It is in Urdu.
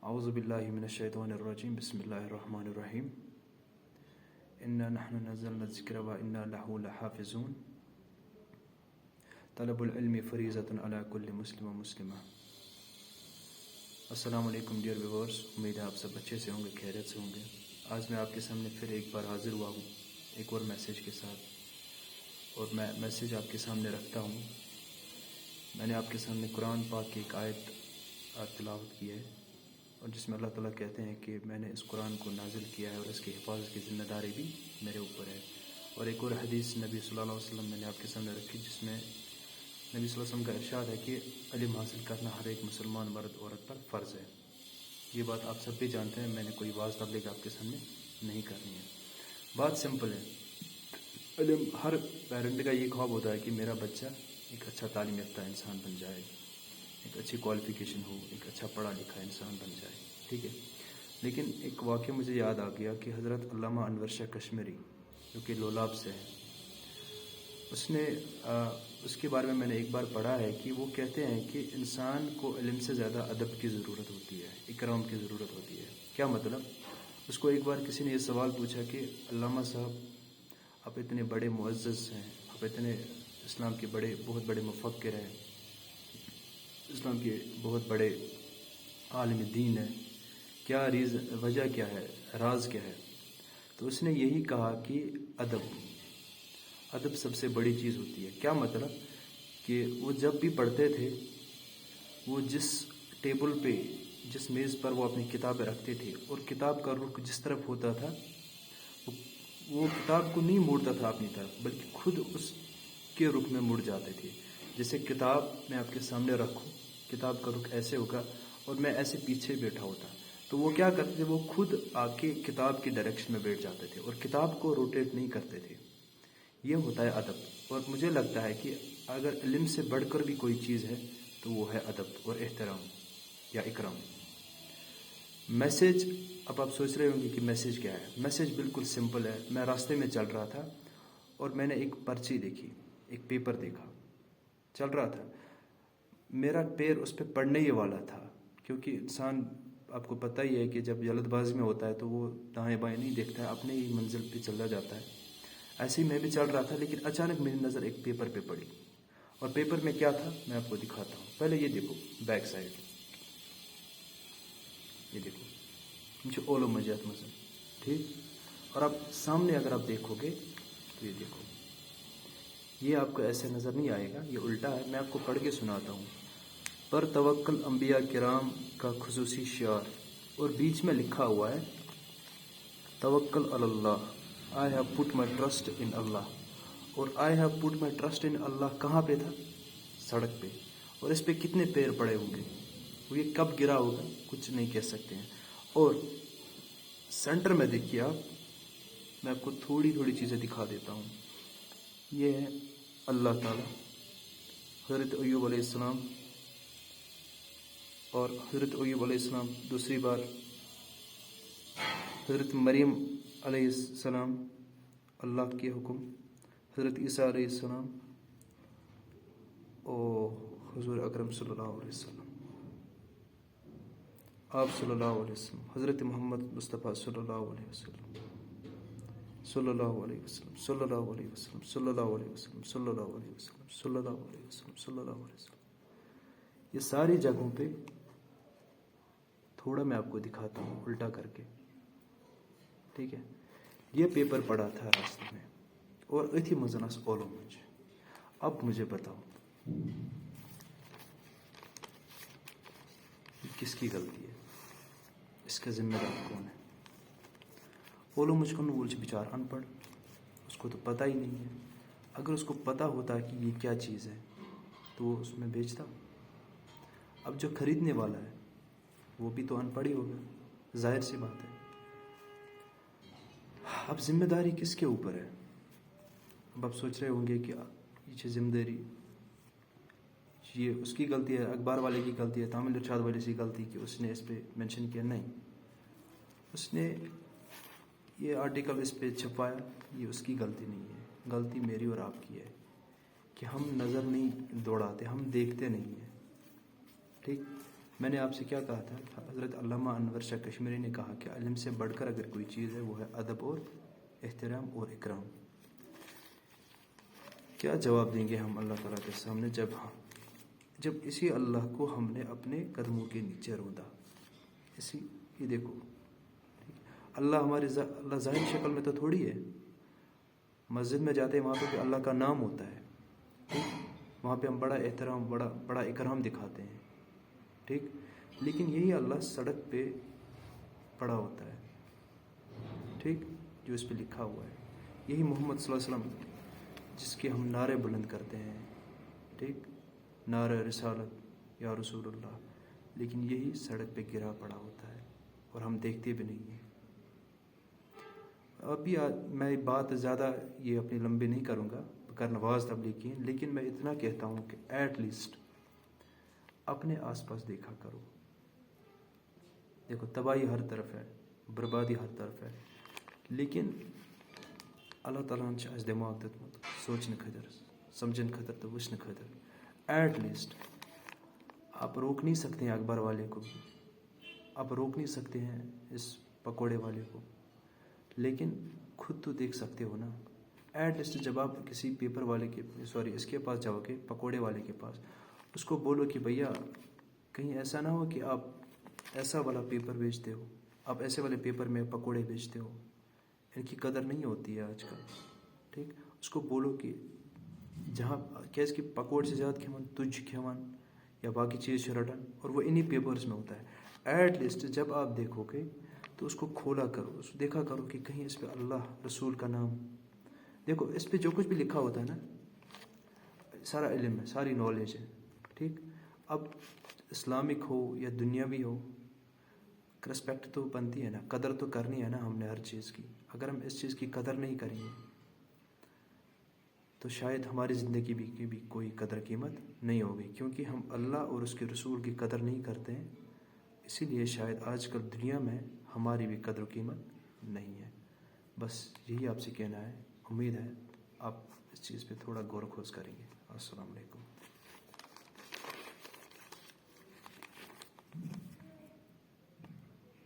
اعوذ باللہ من الشیطان الرجیم بسم اللہ الرحمن الرحیم انا نحن نزلنا الذکر وانا له لحافظون طلب العلم فریضۃ علی کل مسلم و مسلمہ۔ السلام علیکم ڈیئر ویورز، امید ہے آپ سب اچھے سے ہوں گے، خیریت سے ہوں گے۔ آج میں آپ کے سامنے پھر ایک بار حاضر ہوا ہوں ایک اور میسیج کے ساتھ، اور میں میسیج آپ کے سامنے رکھتا ہوں۔ میں نے آپ کے سامنے قرآن پاک کی ایک آیت تلاوت کی ہے، اور جس میں اللہ تعالیٰ کہتے ہیں کہ میں نے اس قرآن کو نازل کیا ہے اور اس کی حفاظت کی ذمہ داری بھی میرے اوپر ہے۔ اور ایک اور حدیث نبی صلی اللہ علیہ وسلم میں نے آپ کے سامنے رکھی، جس میں نبی صلی اللہ علیہ وسلم کا ارشاد ہے کہ علم حاصل کرنا ہر ایک مسلمان مرد عورت پر فرض ہے۔ یہ بات آپ سب بھی جانتے ہیں، میں نے کوئی واضح تبلیغ آپ کے سامنے نہیں کرنی ہے۔ بات سمپل ہے، علم ہر پیرنٹ کا یہ خواب ہوتا ہے کہ میرا بچہ ایک اچھا تعلیم یافتہ انسان بن جائے، ایک اچھی کوالیفیکیشن ہو، ایک اچھا پڑھا لکھا انسان بن جائے، ٹھیک ہے۔ لیکن ایک واقعہ مجھے یاد آ گیا کہ حضرت علامہ انور شاہ کشمیری، جو کہ لولاب سے ہے، اس کے بارے میں نے ایک بار پڑھا ہے کہ وہ کہتے ہیں کہ انسان کو علم سے زیادہ ادب کی ضرورت ہوتی ہے، اکرام کی ضرورت ہوتی ہے۔ کیا مطلب؟ اس کو ایک بار کسی نے یہ سوال پوچھا کہ علامہ صاحب، آپ اتنے بڑے معزز ہیں، آپ اتنے اسلام کے بہت بڑے مفکر ہیں، اسلام کے بہت بڑے عالم دین ہیں، کیا وجہ کیا ہے، راز کیا ہے؟ تو اس نے یہی کہا کہ ادب سب سے بڑی چیز ہوتی ہے۔ کیا مطلب؟ کہ وہ جب بھی پڑھتے تھے، وہ جس ٹیبل پہ، جس میز پر وہ اپنی کتابیں رکھتے تھے، اور کتاب کا رخ جس طرف ہوتا تھا، وہ کتاب کو نہیں موڑتا تھا اپنی طرف، بلکہ خود اس کے رخ میں مڑ جاتے تھے۔ جیسے کتاب میں آپ کے سامنے رکھوں، کتاب کا رخ ایسے ہوگا اور میں ایسے پیچھے بیٹھا ہوتا، تو وہ کیا کرتے تھے؟ وہ خود آ کے کتاب کی ڈائریکشن میں بیٹھ جاتے تھے اور کتاب کو روٹیٹ نہیں کرتے تھے۔ یہ ہوتا ہے ادب۔ اور مجھے لگتا ہے کہ اگر علم سے بڑھ کر بھی کوئی چیز ہے تو وہ ہے ادب اور احترام یا اکرام۔ میسیج، اب آپ سوچ رہے ہوں گے کہ میسیج کیا ہے؟ میسیج بالکل سمپل ہے۔ میں راستے میں چل رہا تھا اور میں نے ایک پرچی دیکھی، ایک پیپر دیکھا، چل رہا تھا، میرا پیر اس پہ پڑنے ہی والا تھا، کیونکہ انسان، آپ کو پتہ ہی ہے کہ جب جلد بازی میں ہوتا ہے تو وہ دائیں بائیں نہیں دیکھتا ہے، اپنے ہی منزل پہ چلا جاتا ہے۔ ایسے ہی میں بھی چل رہا تھا، لیکن اچانک میری نظر ایک پیپر پہ پڑی، اور پیپر میں کیا تھا میں آپ کو دکھاتا ہوں۔ پہلے یہ دیکھو، بیک سائڈ، یہ دیکھو، مجھے اولو مجھت مزن، ٹھیک۔ اور اب سامنے اگر آپ دیکھو گے تو یہ دیکھو، یہ آپ کو ایسے نظر نہیں آئے گا، یہ الٹا ہے، میں آپ کو پڑھ کے سناتا ہوں۔ پر توکل انبیاء کرام کا خصوصی شعار، اور بیچ میں لکھا ہوا ہے توکل علی اللہ، I have put my trust in Allah۔ اور I have put my trust in Allah کہاں پہ تھا؟ سڑک پہ۔ اور اس پہ کتنے پیر پڑے ہوں گے؟ وہ یہ کب گرا ہوگا کچھ نہیں کہہ سکتے ہیں۔ اور سینٹر میں دیکھیے آپ، میں آپ کو تھوڑی چیزیں دکھا دیتا ہوں۔ یہ ہے اللہ تعالیٰ، حضرت ایوب علیہ السلام، اور حضرت ایوب علیہ السلام دوسری بار، حضرت مریم علیہ السلام، اللہ کے حکم، حضرت عیسیٰ علیہ السلام، اور حضور اکرم صلی اللہ علیہ وسلم، آپ صلی اللہ علیہ وسلم، حضرت محمد مصطفیٰ صلی اللہ علیہ وسلم، صلی اللہ علیہ وسلم، صلی اللہ علیہ وسلم، صلی اللہ علیہ وسلم، صلی اللہ علیہ وسلم، صلی اللہ علیہ وسلم، صلی اللہ علیہ وسلم۔ یہ ساری جگہوں پہ تھوڑا میں آپ کو دکھاتا ہوں الٹا کر کے، ٹھیک ہے۔ یہ پیپر پڑا تھا راستے میں، اور اتھی مزنس اولو مجھ۔ اب مجھے بتاؤ کس کی غلطی ہے؟ اس کا ذمہ دار کون ہے؟ اولو مجھ کو نول بیچار ان پڑھ، اس کو تو پتہ ہی نہیں ہے۔ اگر اس کو پتہ ہوتا کہ یہ کیا چیز ہے تو وہ اس میں بیچتا۔ اب جو خریدنے والا ہے وہ بھی تو ان پڑھ ہی ہوگا، ظاہر سی بات ہے۔ اب ذمہ داری کس کے اوپر ہے؟ اب آپ سوچ رہے ہوں گے کہ یہ ذمہ داری یہ اس کی غلطی ہے، اخبار والے کی غلطی ہے، تامل ارشاد والے کی غلطی کہ اس نے اس پہ مینشن کیا۔ نہیں، اس نے یہ آرٹیکل اس پہ چھپایا، یہ اس کی غلطی نہیں ہے، غلطی میری اور آپ کی ہے کہ ہم نظر نہیں دوڑاتے، ہم دیکھتے نہیں ہیں، ٹھیک۔ میں نے آپ سے کیا کہا تھا؟ حضرت علامہ انور شاہ کشمیری نے کہا کہ علم سے بڑھ کر اگر کوئی چیز ہے وہ ہے ادب اور احترام اور اکرام. کیا جواب دیں گے ہم اللہ تعالیٰ کے سامنے جب اسی اللہ کو ہم نے اپنے قدموں کے نیچے روندا. یہ دیکھو، اللہ اللہ ظاہری شکل میں تو تھوڑی ہے. مسجد میں جاتے ہیں وہاں پہ بھی اللہ کا نام ہوتا ہے، ٹھیک؟ وہاں پہ ہم بڑا احترام بڑا اکرام دکھاتے ہیں، ٹھیک؟ لیکن یہی اللہ سڑک پہ پڑا ہوتا ہے، ٹھیک؟ جو اس پہ لکھا ہوا ہے. یہی محمد صلی اللہ علیہ وسلم جس کے ہم نعرے بلند کرتے ہیں، ٹھیک؟ نعرہ رسالت یا رسول اللہ، لیکن یہی سڑک پہ گرا پڑا ہوتا ہے اور ہم دیکھتے بھی نہیں ہیں. ابھی میں بات زیادہ یہ اپنی لمبی نہیں کروں گا کرنا واز تبلیغ کی، لیکن میں اتنا کہتا ہوں کہ ایٹ لیسٹ اپنے آس پاس دیکھا کرو. دیکھو، تباہی ہر طرف ہے، بربادی ہر طرف ہے، لیکن اللہ تعالیٰ نے اس دماغ دیتمت سوچنے خاطر، سمجھنے خاطر تو وچھنے خاطر. ایٹ لیسٹ آپ روک نہیں سکتے ہیں اخبار والے کو، آپ روک نہیں سکتے ہیں اس پکوڑے والے کو، لیکن خود تو دیکھ سکتے ہو نا. ایٹ لیسٹ جب آپ کسی پیپر والے کے اس کے پاس جاؤ گے، پکوڑے والے کے پاس، اس کو بولو کہ بھیا کہیں ایسا نہ ہو کہ آپ ایسا والا پیپر بیچتے ہو، آپ ایسے والے پیپر میں پکوڑے بیچتے ہو. ان کی قدر نہیں ہوتی ہے آج کل، ٹھیک؟ اس کو بولو کہ جہاں کیس کہ پکوڑ سے زیادہ کھیون تجھ کھیون یا باقی چیز سے رٹن، اور وہ انہی پیپرز میں ہوتا ہے. ایٹ لیسٹ جب آپ دیکھو گے تو اس کو کھولا کرو، اس دیکھا کرو کہ کہیں اس پہ اللہ رسول کا نام. دیکھو، اس پہ جو کچھ بھی لکھا ہوتا ہے نا، سارا علم ہے، ساری نالج ہے، ٹھیک؟ اب اسلامک ہو یا دنیاوی ہو، رسپیکٹ تو بنتی ہے نا، قدر تو کرنی ہے نا ہم نے ہر چیز کی. اگر ہم اس چیز کی قدر نہیں کریں گے تو شاید ہماری زندگی کی بھی کوئی قدر قیمت نہیں ہوگی، کیونکہ ہم اللہ اور اس کے رسول کی قدر نہیں کرتے ہیں. اسی لیے شاید آج کل دنیا میں ہماری بھی قدر و قیمت نہیں ہے. بس یہی آپ سے کہنا ہے. امید ہے آپ اس چیز پہ تھوڑا غور و خوض کریں گے. السلام علیکم.